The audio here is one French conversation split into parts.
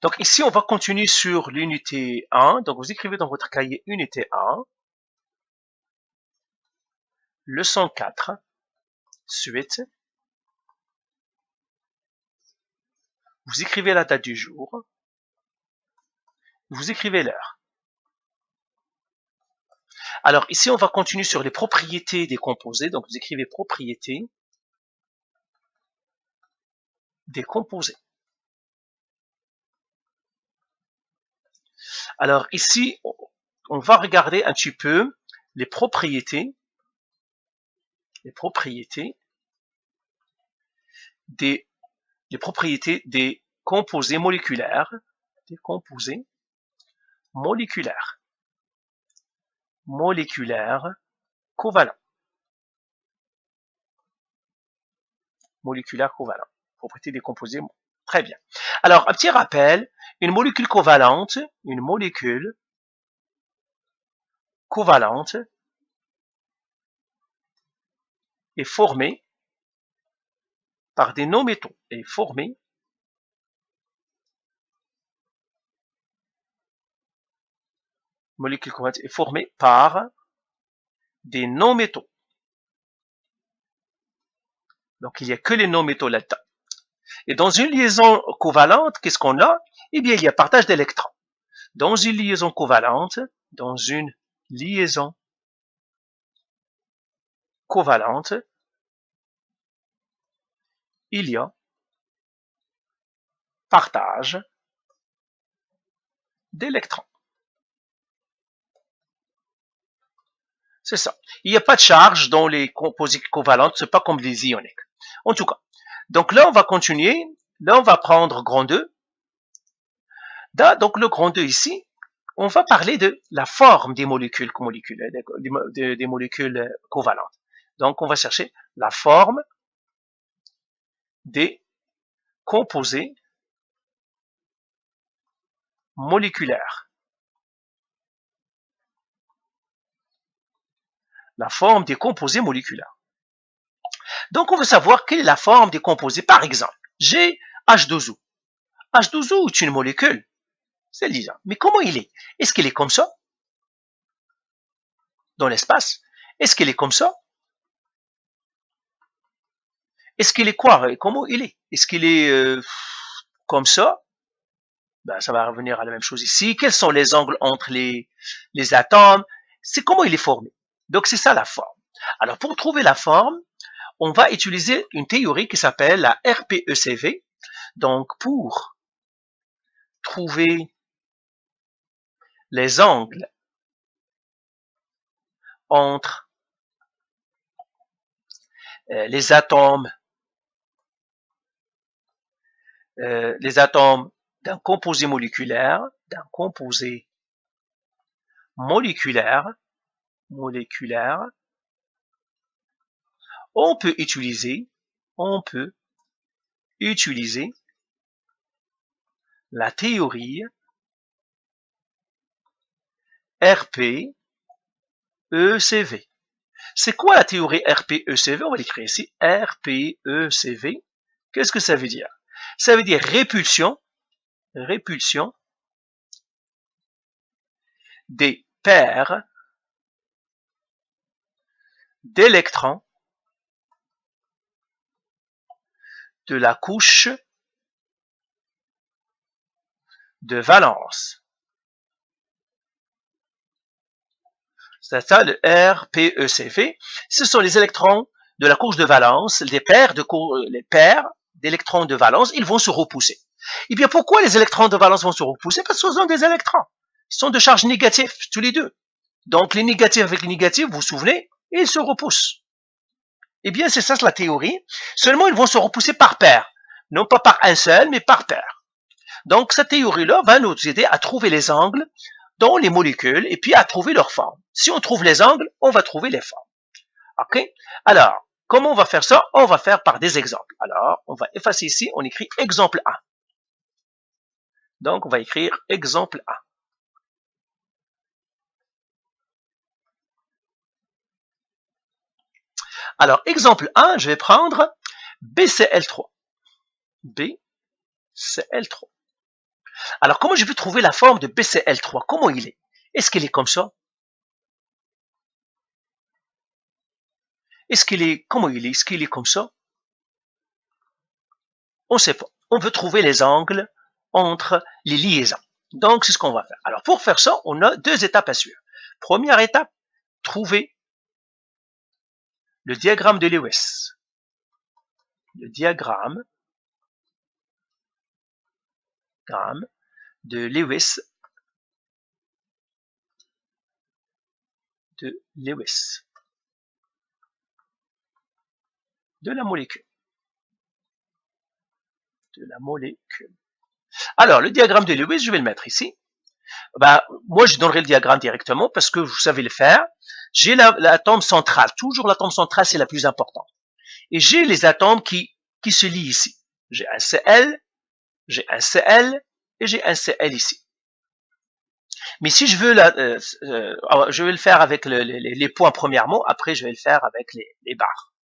Donc ici, on va continuer sur l'unité 1. Donc vous écrivez dans votre cahier unité 1, leçon 4, suite. Vous écrivez la date du jour. Vous écrivez l'heure. Alors ici, on va continuer sur les propriétés des composés. Donc vous écrivez propriétés des composés. Alors ici, on va regarder un petit peu les propriétés des composés moléculaires, covalents. Propriétés des composés. Très bien. Alors, un petit rappel, une molécule covalente est formée par des non-métaux. Molécule covalente est formée par des non-métaux. Donc, il n'y a que les non-métaux là-dedans. Et dans une liaison covalente, qu'est-ce qu'on a? Eh bien, il y a partage d'électrons. Dans une liaison covalente, il y a partage d'électrons. C'est ça. Il n'y a pas de charge dans les composés covalentes, c'est pas comme les ioniques. En tout cas. Donc là, on va continuer. Là, on va prendre grand 2. Donc le grand 2 ici, on va parler de la forme des molécules covalentes. Donc on va chercher la forme des composés moléculaires. La forme des composés moléculaires. Donc on veut savoir quelle est la forme des composés. Par exemple, j'ai H2O. H2O est une molécule. C'est lisant. Mais comment il est? Est-ce qu'il est comme ça? Dans l'espace? Est-ce qu'il est comme ça? Est-ce qu'il est quoi? Comment il est? Est-ce qu'il est comme ça? Ben, ça va revenir à la même chose ici. Quels sont les angles entre les atomes? C'est comment il est formé. Donc c'est ça la forme. Alors pour trouver la forme, on va utiliser une théorie qui s'appelle la RPECV. Donc pour trouver les angles entre les atomes d'un composé moléculaire, on peut utiliser la théorie RPECV. C'est quoi la théorie RPECV? On va l'écrire ici, RPECV. Qu'est-ce que ça veut dire? Ça veut dire répulsion des paires d'électrons de la couche de valence. C'est ça le RPECV. Ce sont les électrons de la couche de valence, les paires d'électrons de valence, ils vont se repousser. Et bien pourquoi les électrons de valence vont se repousser? Parce que ce sont des électrons. Ils sont de charge négative, tous les deux. Donc les négatifs avec les négatifs, vous vous souvenez, ils se repoussent. Eh bien c'est ça la théorie. Seulement ils vont se repousser par paire. Non pas par un seul, mais par paire. Donc cette théorie-là va nous aider à trouver les angles dans les molécules et puis à trouver leur forme. Si on trouve les angles, on va trouver les formes. Ok? Alors, comment on va faire ça? On va faire par des exemples. Alors, on va effacer ici, on écrit exemple 1. Donc, on va écrire exemple 1. Alors, exemple 1, je vais prendre BCl3. BCl3. Alors, comment je peux trouver la forme de BCl3? Comment il est? Est-ce qu'il est comme ça? Comment il est? Est-ce qu'il est comme ça? On ne sait pas. On veut trouver les angles entre les liaisons. Donc, c'est ce qu'on va faire. Alors, pour faire ça, on a deux étapes à suivre. Première étape, trouver le diagramme de Lewis. Le diagramme de Lewis. De la molécule. Alors, le diagramme de Lewis, je vais le mettre ici. Moi, je donnerai le diagramme directement parce que vous savez le faire. J'ai l'atome central. Toujours l'atome central, c'est la plus importante. Et j'ai les atomes qui se lient ici. J'ai un Cl, j'ai un Cl et j'ai un Cl ici. Mais si je veux, je vais le faire avec les points premièrement, après je vais le faire avec les barres.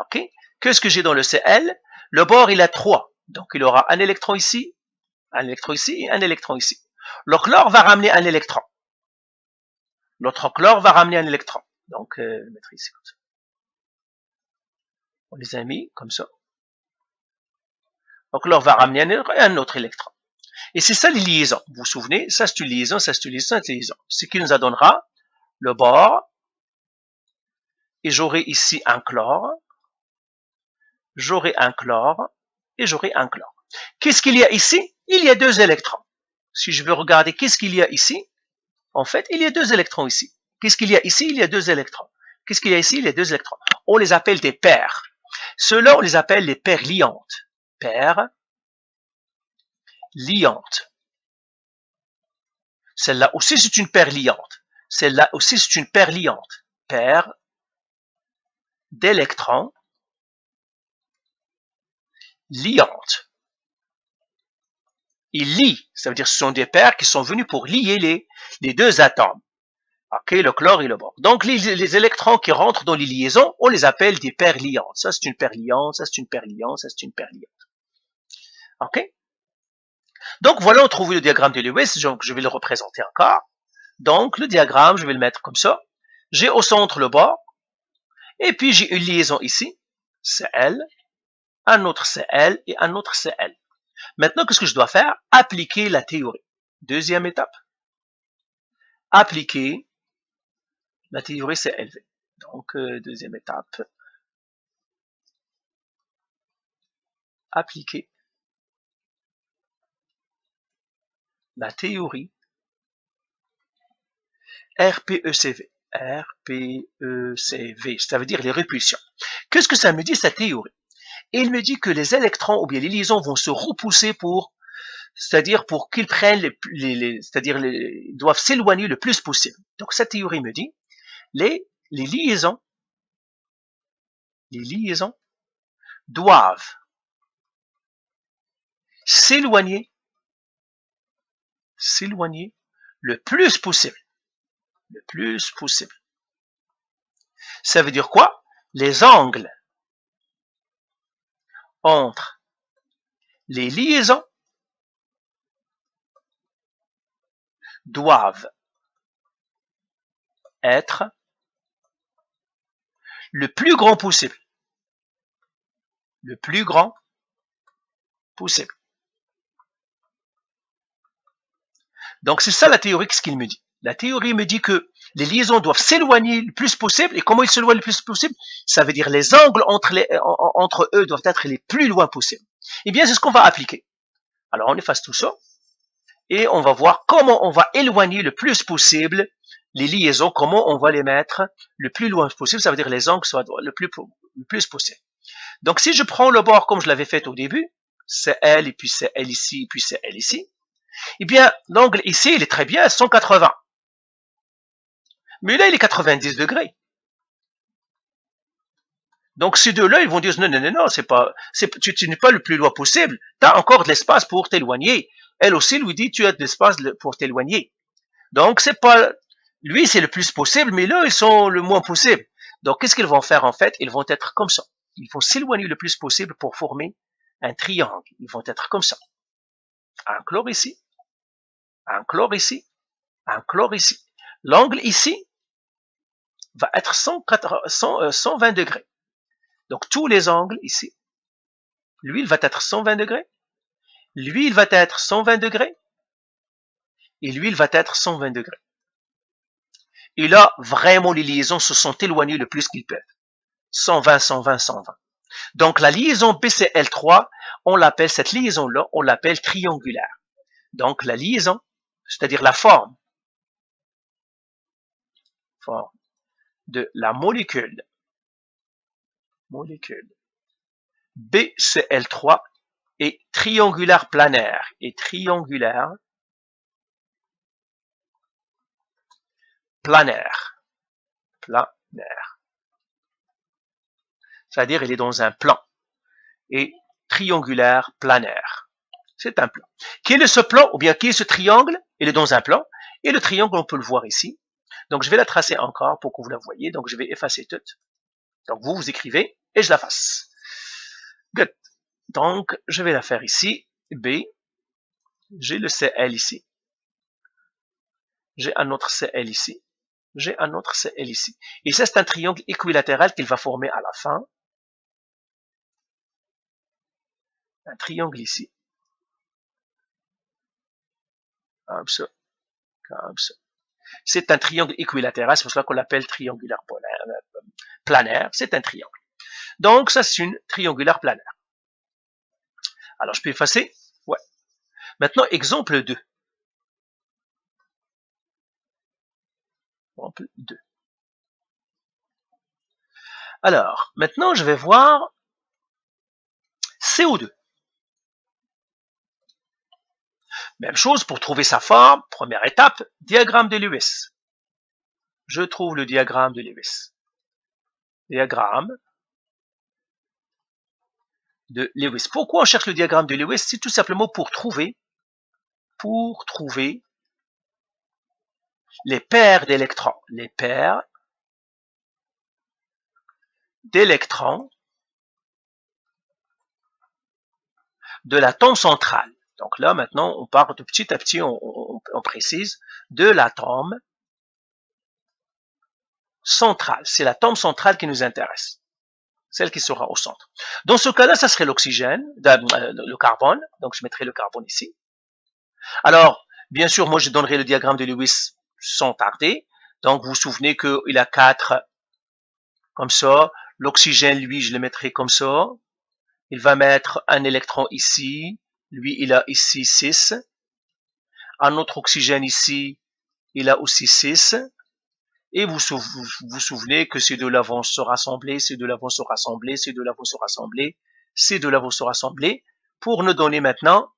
Ok? Qu'est-ce que j'ai dans le Cl? Le bord, il a 3. Donc, il aura un électron ici, un électron ici et un électron ici. Le chlore va ramener un électron. L'autre chlore va ramener un électron. Donc, je vais le mettre ici comme ça. On les a mis comme ça. Le chlore va ramener un autre électron. Et c'est ça les liaisons. Vous vous souvenez? Ça c'est une liaison, ça c'est une liaison, ça c'est une liaison. Ce qui nous donnera le bord. Et j'aurai ici un chlore. J'aurai un chlore. Et j'aurai un chlore. Qu'est-ce qu'il y a ici? Il y a 2 électrons. Si je veux regarder qu'est-ce qu'il y a ici, en fait, il y a 2 électrons ici. Qu'est-ce qu'il y a ici? Il y a 2 électrons. Qu'est-ce qu'il y a ici? Il y a 2 électrons. On les appelle des paires. Ceux-là, on les appelle les paires liantes. Paires liantes. Celle-là aussi, c'est une paire liante. Celle-là aussi, c'est une paire liante. Paire d'électrons liantes. Ils lient, ça veut dire que ce sont des paires qui sont venues pour lier les 2 atomes. Ok, le chlore et le bord. Donc, les électrons qui rentrent dans les liaisons, on les appelle des paires liantes. Ça, c'est une paire liante, ça, c'est une paire liante, ça, c'est une paire liante. Ok? Donc, voilà, on trouve le diagramme de Lewis. Donc, je vais le représenter encore. Donc, le diagramme, je vais le mettre comme ça. J'ai au centre le bord. Et puis, j'ai une liaison ici. Cl, un autre Cl et un autre Cl. Maintenant, qu'est-ce que je dois faire? Appliquer la théorie. Deuxième étape. Appliquer la théorie CLV. Donc, deuxième étape. Appliquer la théorie RPECV. RPECV, ça veut dire les répulsions. Qu'est-ce que ça me dit, cette théorie? Il me dit que les électrons ou bien les liaisons vont se repousser c'est-à-dire pour qu'ils prennent c'est-à-dire doivent s'éloigner le plus possible. Donc cette théorie me dit les liaisons doivent s'éloigner le plus possible. Le plus possible. Ça veut dire quoi? Les angles entre les liaisons doivent être le plus grand possible. Le plus grand possible. Donc c'est ça la théorie, ce qu'il me dit. La théorie me dit que les liaisons doivent s'éloigner le plus possible. Et comment ils s'éloignent le plus possible? Ça veut dire les angles entre eux doivent être les plus loin possible. Eh bien, c'est ce qu'on va appliquer. Alors, on efface tout ça. Et on va voir comment on va éloigner le plus possible les liaisons, comment on va les mettre le plus loin possible. Ça veut dire les angles soient le plus possible. Donc, si je prends le bord comme je l'avais fait au début, c'est L, et puis c'est L ici, et puis c'est L ici, eh bien, l'angle ici, il est très bien à 180. Mais là, il est 90 degrés. Donc, ces deux-là, ils vont dire, non, tu n'es pas le plus loin possible. Tu as encore de l'espace pour t'éloigner. Elle aussi lui dit, tu as de l'espace pour t'éloigner. Donc, c'est pas, lui, c'est le plus possible, mais là, ils sont le moins possible. Donc, qu'est-ce qu'ils vont faire, en fait? Ils vont être comme ça. Ils vont s'éloigner le plus possible pour former un triangle. Ils vont être comme ça. un chlore ici, un chlore ici, un chlore ici. L'angle ici va être 120 degrés. Donc tous les angles ici, l'huile va être 120 degrés, l'huile va être 120 degrés, et l'huile va être 120 degrés. Et là, vraiment, les liaisons se sont éloignées le plus qu'ils peuvent. 120, 120, 120. Donc la liaison BCl3, on l'appelle, cette liaison-là, on l'appelle triangulaire. Donc la liaison, c'est-à-dire la forme de la molécule BCl3 est triangulaire planaire. Et triangulaire planaire. C'est-à-dire il est dans un plan. Et triangulaire planaire. C'est un plan. Quel est ce plan, ou bien qui est ce triangle? Il est dans un plan. Et le triangle, on peut le voir ici. Donc, je vais la tracer encore pour que vous la voyez. Donc, je vais effacer toute. Donc, vous écrivez et je la fasse. Good. Donc, je vais la faire ici. B. J'ai le Cl ici. J'ai un autre Cl ici. J'ai un autre Cl ici. Et ça, c'est un triangle équilatéral qu'il va former à la fin. Un triangle ici. Comme ça. Comme ça. C'est un triangle équilatéral, c'est pour cela qu'on l'appelle triangulaire planaire. C'est un triangle. Donc, ça, c'est une triangulaire planaire. Alors, je peux effacer? Ouais. Maintenant, exemple 2. Exemple 2. Alors, maintenant, je vais voir CO2. Même chose pour trouver sa forme. Première étape, diagramme de Lewis. Je trouve le diagramme de Lewis. Diagramme de Lewis. Pourquoi on cherche le diagramme de Lewis? C'est tout simplement pour trouver les paires d'électrons. Les paires d'électrons de l'atome central. Donc là, maintenant, on part de petit à petit, on précise, de l'atome central. C'est l'atome central qui nous intéresse. Celle qui sera au centre. Dans ce cas-là, ça serait l'oxygène, le carbone. Donc, je mettrai le carbone ici. Alors, bien sûr, moi, je donnerai le diagramme de Lewis sans tarder. Donc, vous vous souvenez qu'il a 4 comme ça. L'oxygène, lui, je le mettrai comme ça. Il va mettre un électron ici. Lui, il a ici 6. Un autre oxygène ici, il a aussi 6. Et vous vous souvenez que ces deux-là vont se rassembler, ces deux-là vont se rassembler, ces deux-là vont se rassembler, ces deux-là vont se rassembler, pour nous donner maintenant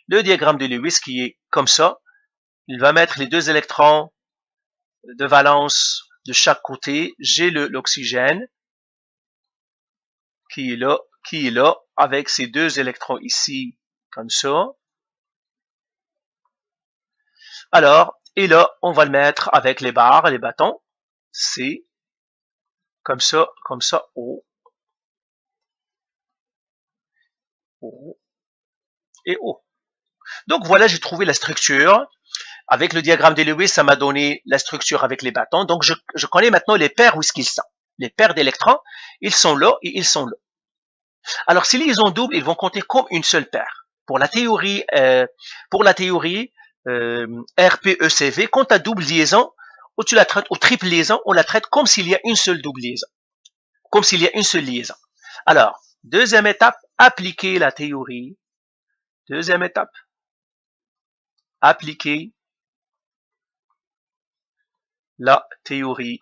le diagramme de Lewis qui est comme ça. Il va mettre les 2 électrons de valence de chaque côté. J'ai l'oxygène qui est là, avec ces 2 électrons ici, comme ça. Alors, et là, on va le mettre avec les barres, les bâtons. C, comme ça, O, O et O. Donc voilà, j'ai trouvé la structure. Avec le diagramme de Lewis, ça m'a donné la structure avec les bâtons. Donc je connais maintenant les paires où est-ce qu'ils sont. Les paires d'électrons, ils sont là et ils sont là. Alors si les liaisons doubles, ils vont compter comme une seule paire. Pour la théorie RPECV, quand tu as double liaison, ou tu la traites, ou triple liaison, on la traite comme s'il y a une seule double liaison. Comme s'il y a une seule liaison. Alors, deuxième étape, appliquer la théorie. Deuxième étape, appliquer la théorie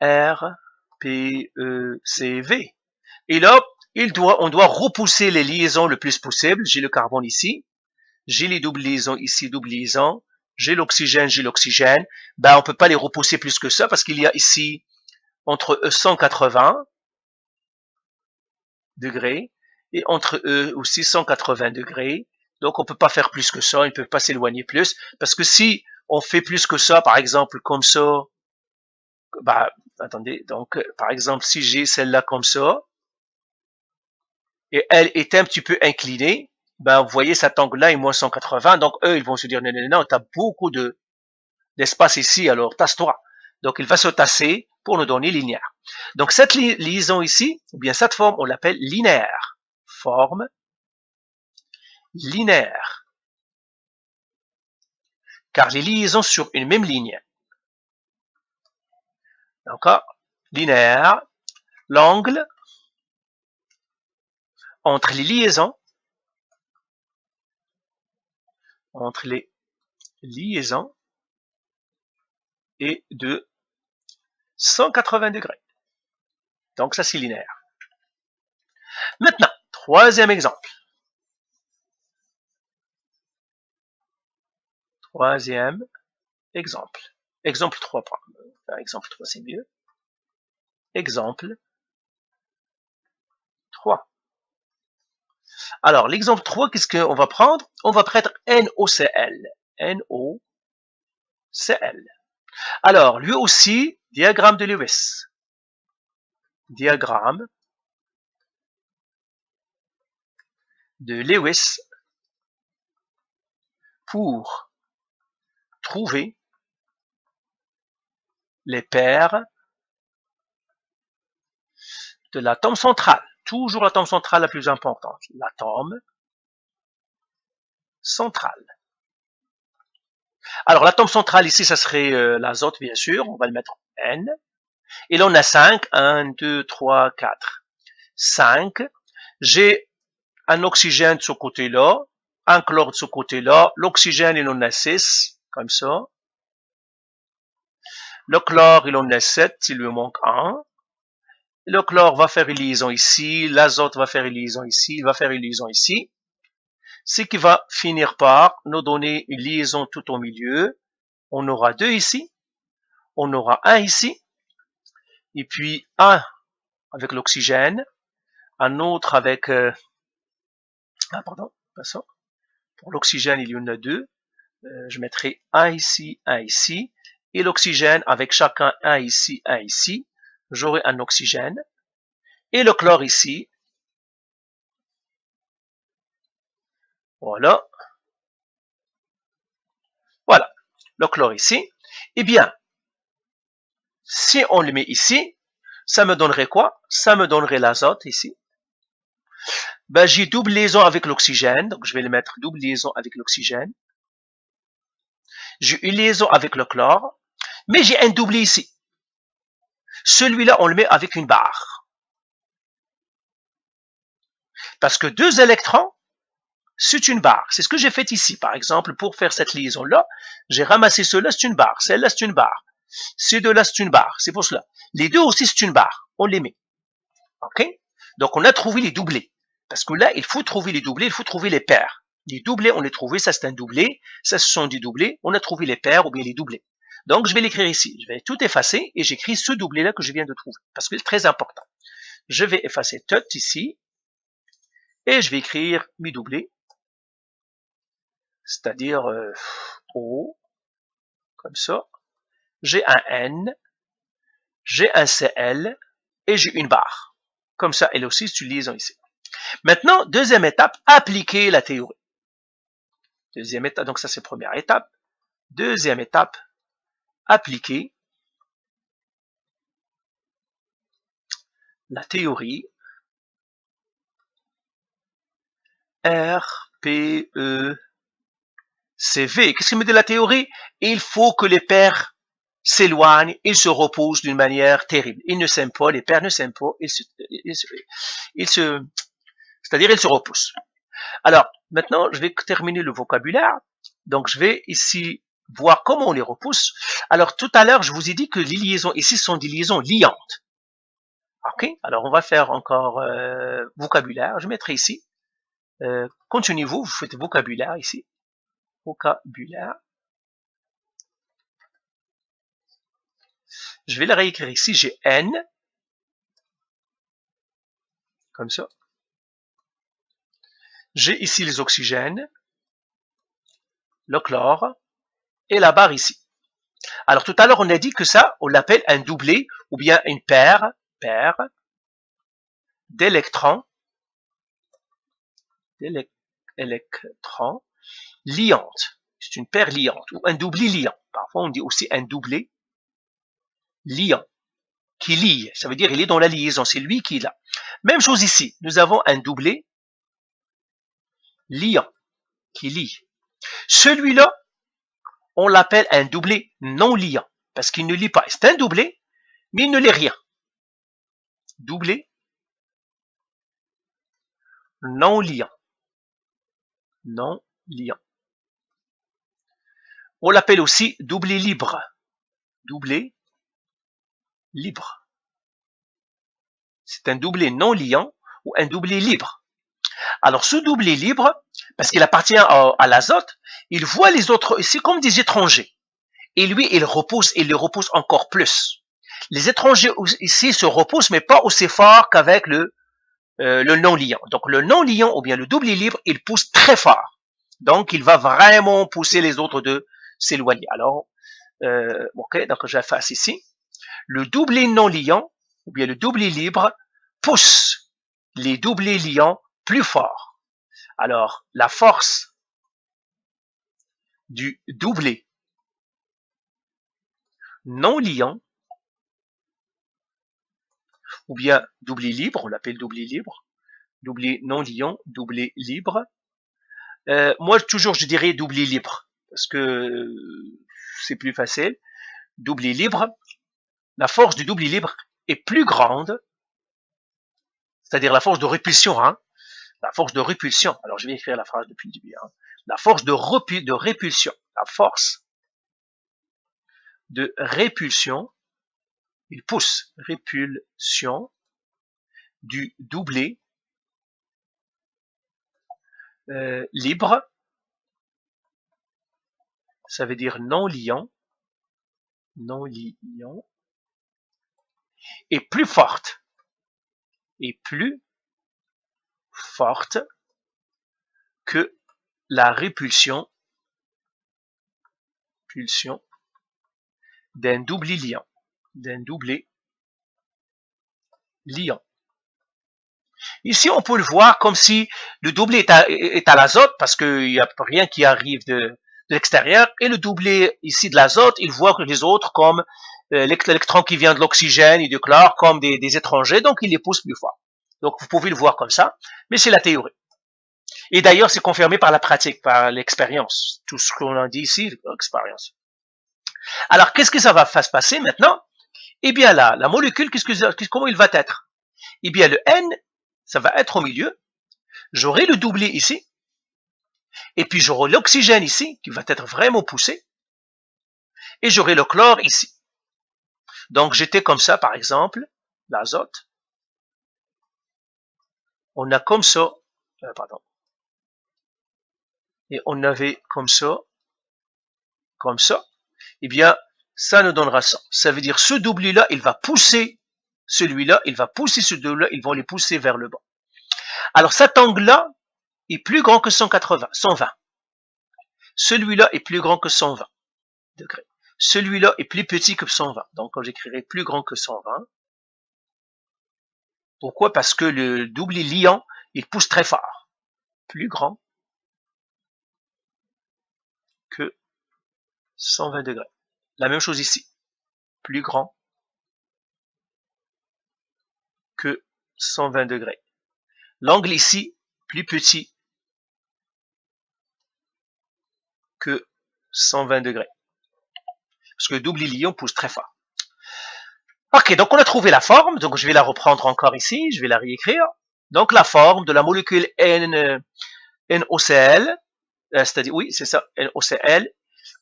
RPECV. Et là, on doit repousser les liaisons le plus possible. J'ai le carbone ici. J'ai les doubles liaisons ici, double liaison. J'ai l'oxygène. Ben, on peut pas les repousser plus que ça parce qu'il y a ici entre eux 180 degrés et entre eux aussi 180 degrés. Donc, on peut pas faire plus que ça. Ils ne peuvent pas s'éloigner plus parce que si on fait plus que ça, par exemple, comme ça, bah, attendez, donc, par exemple, si j'ai celle-là comme ça, et elle est un petit peu inclinée, ben, vous voyez, cet angle-là est moins 180, donc eux, ils vont se dire, non, non, non, tu as beaucoup d'espace ici, alors tasse-toi. Donc, il va se tasser pour nous donner linéaire. Donc, cette liaison ici, ou bien cette forme, on l'appelle linéaire. Forme linéaire. Car les liaisons sur une même ligne. D'accord? Linéaire, l'angle entre les liaisons, est de 180 degrés. Donc, ça, c'est linéaire. Maintenant, troisième exemple. Troisième exemple. Exemple 3, exemple 3, c'est mieux. Exemple 3. Alors, l'exemple 3, qu'est-ce qu'on va prendre? On va prendre NOCL. NOCL. Alors, lui aussi, diagramme de Lewis. Diagramme de Lewis pour trouver les paires de l'atome central. Toujours l'atome centrale la plus importante. L'atome central. Alors, l'atome central ici, ça serait l'azote, bien sûr. On va le mettre en N. Et là, on a 5. 1, 2, 3, 4, 5. J'ai un oxygène de ce côté-là, un chlore de ce côté-là. L'oxygène, il en a 6, comme ça. Le chlore, il en a 7, il lui manque 1. Le chlore va faire une liaison ici, l'azote va faire une liaison ici, il va faire une liaison ici. Ce qui va finir par nous donner une liaison tout au milieu. On aura 2 ici, on aura 1 ici, et puis 1 avec l'oxygène, un autre avec... pardon, pas ça. Pour l'oxygène, il y en a 2. Je mettrai 1 ici, et l'oxygène avec chacun 1 ici, 1 ici. J'aurai un oxygène. Et le chlore ici. Voilà. Voilà. Le chlore ici. Eh bien, si on le met ici, ça me donnerait quoi? Ça me donnerait l'azote ici. Ben, j'ai double liaison avec l'oxygène. Donc, je vais le mettre double liaison avec l'oxygène. J'ai une liaison avec le chlore. Mais j'ai un doublé ici. Celui-là, on le met avec une barre. Parce que 2 électrons, c'est une barre. C'est ce que j'ai fait ici. Par exemple, pour faire cette liaison-là, j'ai ramassé cela, c'est une barre. Celle-là, c'est une barre. Ces deux-là, c'est une barre. C'est pour cela. Les deux aussi, c'est une barre. On les met. OK? Donc, on a trouvé les doublés. Parce que là, il faut trouver les doublés, il faut trouver les paires. Les doublés, on les trouvé. Ça, c'est un doublé. Ça, ce sont des doublés. On a trouvé les paires ou bien les doublés. Donc, je vais l'écrire ici. Je vais tout effacer et j'écris ce doublé-là que je viens de trouver. Parce que c'est très important. Je vais effacer tout ici. Et je vais écrire mes doublés. C'est-à-dire O, comme ça. J'ai un N, j'ai un CL, et j'ai une barre. Comme ça, elle aussi, c'est une liaison ici. Maintenant, deuxième étape, appliquer la théorie. Deuxième étape, donc ça c'est première étape. Deuxième étape, appliquer la théorie RPECV. Qu'est-ce qu'il me dit la théorie? Il faut que les paires s'éloignent, ils se reposent d'une manière terrible. Ils ne s'aiment pas, les paires ne s'aiment pas, c'est-à-dire ils se repoussent. Alors, maintenant, je vais terminer le vocabulaire. Donc, je vais ici voir comment on les repousse. Alors, tout à l'heure, je vous ai dit que les liaisons ici sont des liaisons liantes. OK? Alors, on va faire encore vocabulaire. Je mettrai ici. Continuez-vous, vous faites vocabulaire ici. Vocabulaire. Je vais le réécrire ici. J'ai N. Comme ça. J'ai ici les oxygènes, le chlore et la barre ici. Alors tout à l'heure, on a dit que ça, on l'appelle un doublé ou bien une paire d'électrons d'électrons liantes. C'est une paire liante ou un doublé liant. Parfois, on dit aussi un doublé liant qui lie. Ça veut dire il est dans la liaison. C'est lui qui est là. Même chose ici. Nous avons un doublé liant qui lie. Celui-là, on l'appelle un doublé non liant parce qu'il ne lie pas. C'est un doublé, mais il ne lie rien. Doublé non liant. Non liant. On l'appelle aussi doublé libre. Doublé libre. C'est un doublé non liant ou un doublé libre. Alors, ce doublé libre, parce qu'il appartient à l'azote, il voit les autres ici comme des étrangers. Et lui, il les repousse encore plus. Les étrangers ici se repoussent, mais pas aussi fort qu'avec le non-liant. Donc, le non-liant ou bien le doublé libre, il pousse très fort. Donc, il va vraiment pousser les autres de s'éloigner. Alors, ok, donc je fasse ici. Le doublé non-liant ou bien le doublé libre pousse les doublés liants plus fort. Alors, la force du doublé non liant ou bien doublé libre, on l'appelle doublé libre, doublé non liant, doublé libre. Moi, toujours, je dirais doublé libre parce que c'est plus facile. Doublé libre, la force du doublé libre est plus grande, c'est-à-dire la force de répulsion, hein, la force de répulsion. Alors, je vais écrire la phrase depuis le début. Hein. La force de répulsion, la force de répulsion, il pousse répulsion du doublé libre, ça veut dire non liant, et plus forte, que la répulsion d'un doublé liant. Ici, on peut le voir comme si le doublé est à l'azote parce qu'il n'y a rien qui arrive de l'extérieur. Et le doublé ici de l'azote, il voit que les autres comme l'électron qui vient de l'oxygène et du chlore comme des étrangers, donc il les pousse plus fort. Donc vous pouvez le voir comme ça, mais c'est la théorie. Et d'ailleurs, c'est confirmé par la pratique, par l'expérience. Tout ce qu'on a dit ici, l'expérience. Alors, qu'est-ce que ça va se passer maintenant? Eh bien là, la molécule, comment il va être? Eh bien, le N, ça va être au milieu. J'aurai le doublé ici. Et puis, j'aurai l'oxygène ici, qui va être vraiment poussé. Et j'aurai le chlore ici. Donc, j'étais comme ça, par exemple, l'azote. On a comme ça, pardon. Et on avait comme ça. Eh bien, ça nous donnera ça. Ça veut dire ce doublé-là, il va pousser celui-là, il va pousser ce doublé-là, ils vont les pousser vers le bas. Alors, cet angle-là est plus grand que 120. Celui-là est plus grand que 120 degrés. Celui-là est plus petit que 120. Donc, quand j'écrirai plus grand que 120, pourquoi? Parce que le doublé liant, il pousse très fort. Plus grand que 120 degrés. La même chose ici. Plus grand que 120 degrés. L'angle ici, plus petit que 120 degrés. Parce que le doublé liant pousse très fort. Ok, donc on a trouvé la forme, donc je vais la reprendre encore ici, je vais la réécrire. Donc la forme de la molécule NOCl, c'est-à-dire, oui, c'est ça, NOCl,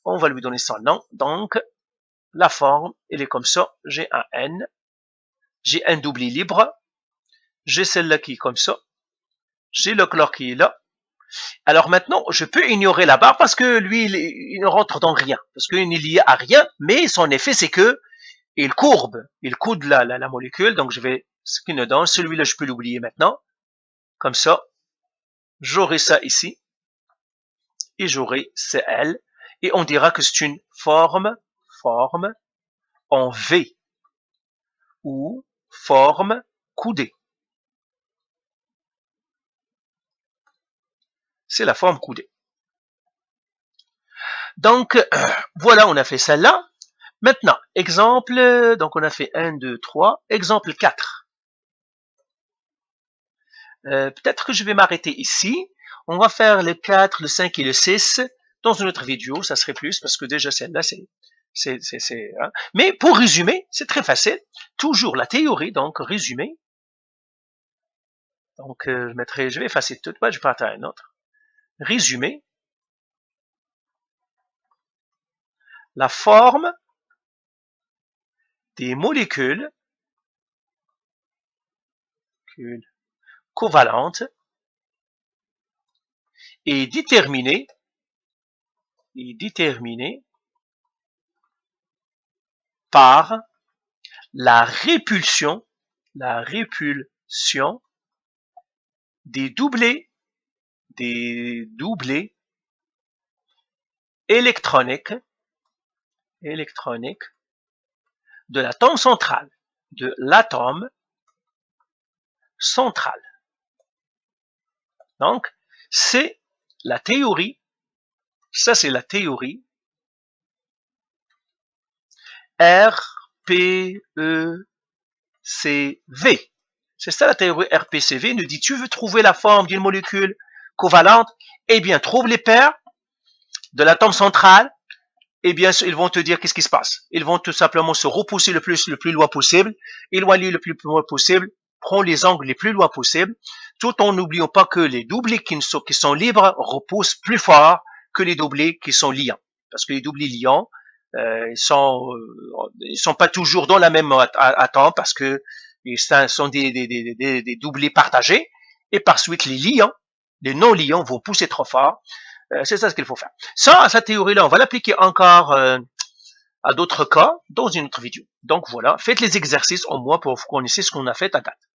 on va lui donner son nom. Donc, la forme, elle est comme ça, j'ai un N, j'ai un doublé libre, j'ai celle-là qui est comme ça, j'ai le chlore qui est là. Alors maintenant, je peux ignorer la barre parce que lui, il ne rentre dans rien, parce qu'il n'est lié à rien, mais son effet, c'est que il coude la molécule, donc je vais, ce qui nous donne, celui-là, je peux l'oublier maintenant, comme ça, j'aurai ça ici, et j'aurai Cl, et on dira que c'est une forme en V, ou forme coudée. C'est la forme coudée. Donc, voilà, on a fait celle-là. Maintenant, exemple, donc on a fait 1, 2, 3. Exemple 4. Peut-être que je vais m'arrêter ici. On va faire le 4, le 5 et le 6 dans une autre vidéo. Ça serait plus parce que déjà celle-là, hein. Mais pour résumer, c'est très facile. Toujours la théorie, donc résumé. Donc, je vais effacer tout. Je vais partir à un autre. Résumé. La forme des molécules covalentes est déterminée par la répulsion des doublés électroniques de l'atome central, Donc, c'est la théorie, ça c'est la théorie RPECV. C'est ça la théorie RPCV. Nous dit, tu veux trouver la forme d'une molécule covalente? Eh bien, trouve les paires de l'atome central. Eh bien, ils vont te dire qu'est-ce qui se passe. Ils vont tout simplement se repousser le plus loin possible, éloigner le plus loin possible, prendre les angles les plus loin possible, tout en n'oubliant pas que les doublés qui sont libres repoussent plus fort que les doublés qui sont liants. Parce que les doublés liants, ils sont pas toujours dans la même atome parce que ils sont des doublés partagés. Et par suite, les non-liants vont pousser trop fort. C'est ça ce qu'il faut faire. Ça, cette théorie-là, on va l'appliquer encore à d'autres cas dans une autre vidéo. Donc voilà, faites les exercices au moins pour que vous connaissiez ce qu'on a fait à date.